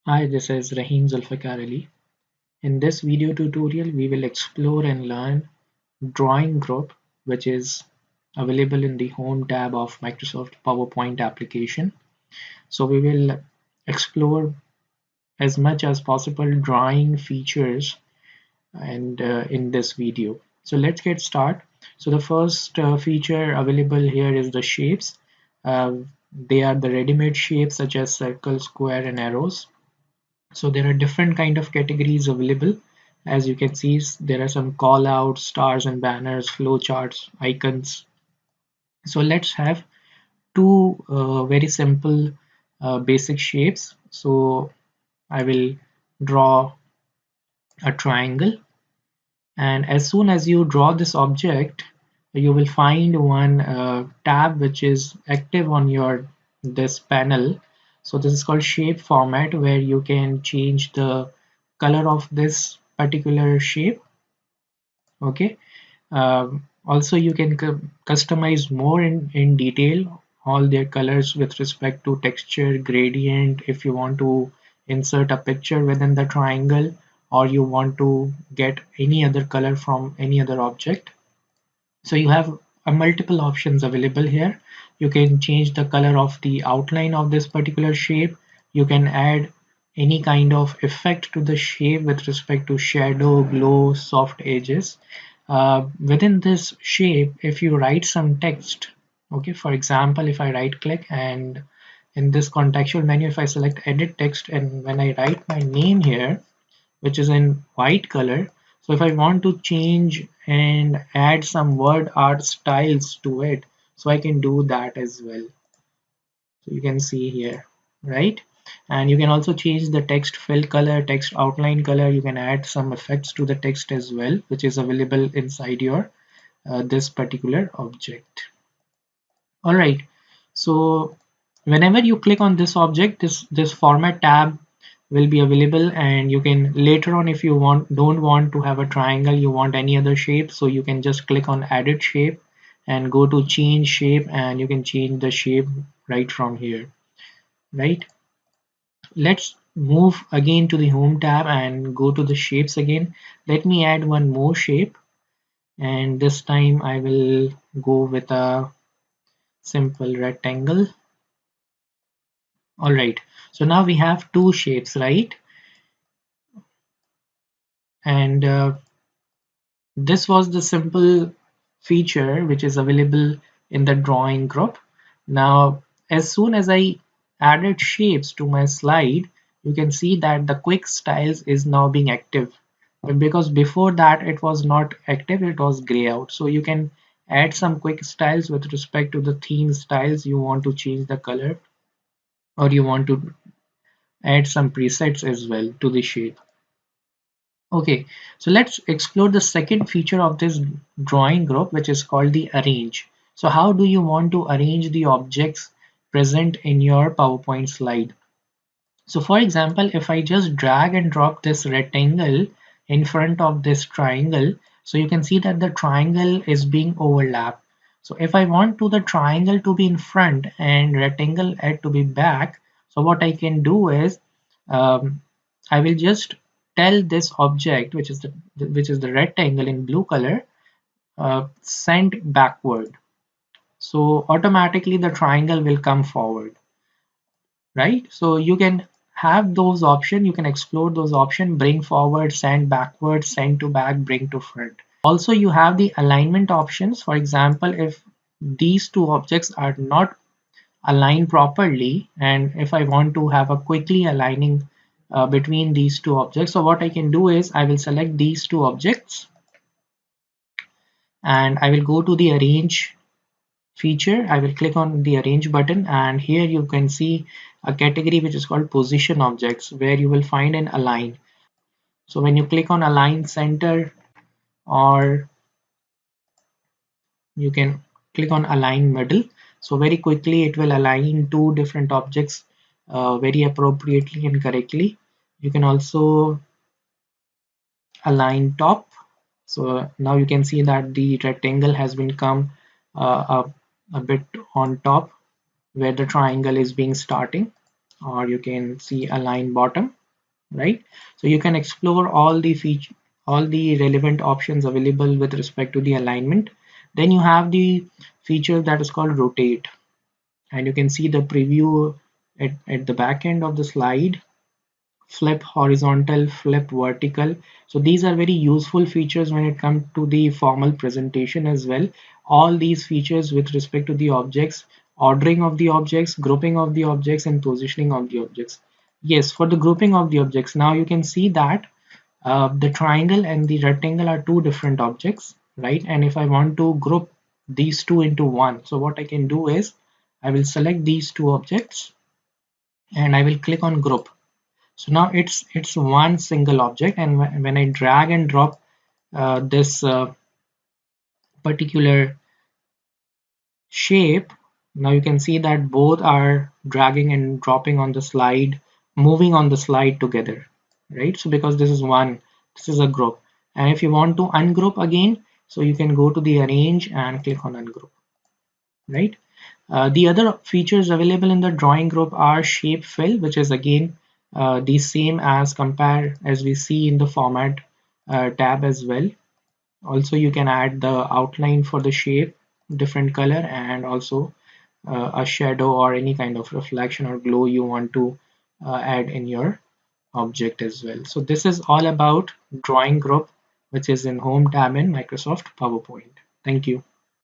Hi, this is Rahim Zulfikar Ali. In this video tutorial, we will explore and learn drawing group, which is available in the Home tab of Microsoft PowerPoint application. So we will explore as much as possible drawing features and in this video. So let's get started. So the first feature available here is the shapes. Uh, they are the ready-made shapes such as circle, square, and arrows. So there are different kind of categories available. As you can see, there are some call outs, stars and banners, flow charts, icons. So let's have two very simple basic shapes. So I will draw a triangle, and as soon as you draw this object, you will find one tab which is active on your this panel. So this is called shape format, where you can change the color of this particular shape. Okay. Also you can customize more in detail all their colors with respect to texture, gradient, if you want to insert a picture within the triangle, or you want to get any other color from any other object. So you have multiple options available here. You can change the color of the outline of this particular shape. You can add any kind of effect to the shape with respect to shadow, glow, soft edges. Within this shape, if you write some text, okay, for example, if I right click and in this contextual menu, if I select edit text, and when I write my name here, which is in white color. So if I want to change and add some word art styles to it, so I can do that as well. So you can see here, right? And you can also change the text fill color, text outline color. You can add some effects to the text as well, which is available inside your this particular object. All right. So whenever you click on this object, this format tab will be available, and you can later on, if you don't want to have a triangle, you want any other shape, so you can just click on edit shape and go to change shape, and you can change the shape right from here, right? Let's move again to the home tab and go to the shapes again. Let me add one more shape, and this time I will go with a simple rectangle. All right, so now we have two shapes, right? And this was the simple feature which is available in the drawing group. Now, as soon as I added shapes to my slide, you can see that the quick styles is now being active. But because before that it was not active, it was gray out. So you can add some quick styles with respect to the theme styles. You want to change the color, or you want to add some presets as well to the shape. Okay, so let's explore the second feature of this drawing group, which is called the arrange. So how do you want to arrange the objects present in your PowerPoint slide? So for example, if I just drag and drop this rectangle in front of this triangle, so you can see that the triangle is being overlapped. So if I want to the triangle to be in front and rectangle to be back, so what I can do is um, I will just tell this object, which is the rectangle in blue color, send backward. So automatically the triangle will come forward, right? So you can have those options, you can explore those options: bring forward, send backward, send to back, bring to front. Also you have the alignment options. For example, if these two objects are not aligned properly, and if I want to have a quickly aligning between these two objects, so what I can do is I will select these two objects and I will go to the arrange feature. I will click on the arrange button, and here you can see a category which is called position objects, where you will find an align. So when you click on align center, or you can click on align middle, so very quickly it will align two different objects very appropriately and correctly. You can also align top. So now you can see that the rectangle has been come a bit on top where the triangle is being starting. or you can see align bottom, right? So you can explore all the feature, all the relevant options available with respect to the alignment. Then you have the feature that is called rotate, and you can see the preview at the back end of the slide. Flip horizontal, flip vertical. So these are very useful features when it comes to the formal presentation as well. All these features with respect to the objects, ordering of the objects, grouping of the objects, and positioning of the objects. Yes, for the grouping of the objects, now you can see that the triangle and the rectangle are two different objects, right? And if I want to group these two into one, so what I can do is I will select these two objects and I will click on group. So now it's one single object, and when I drag and drop this particular shape, now you can see that both are dragging and dropping on the slide, moving on the slide together, right? So because this is one, this is a group, and if you want to ungroup again, so you can go to the arrange and click on ungroup, right? The other features available in the drawing group are shape fill, which is again the same as compare as we see in the format tab as well. Also, you can add the outline for the shape, different color, and also a shadow or any kind of reflection or glow you want to add in your object as well. So this is all about drawing group, which is in Home tab in Microsoft PowerPoint. Thank you.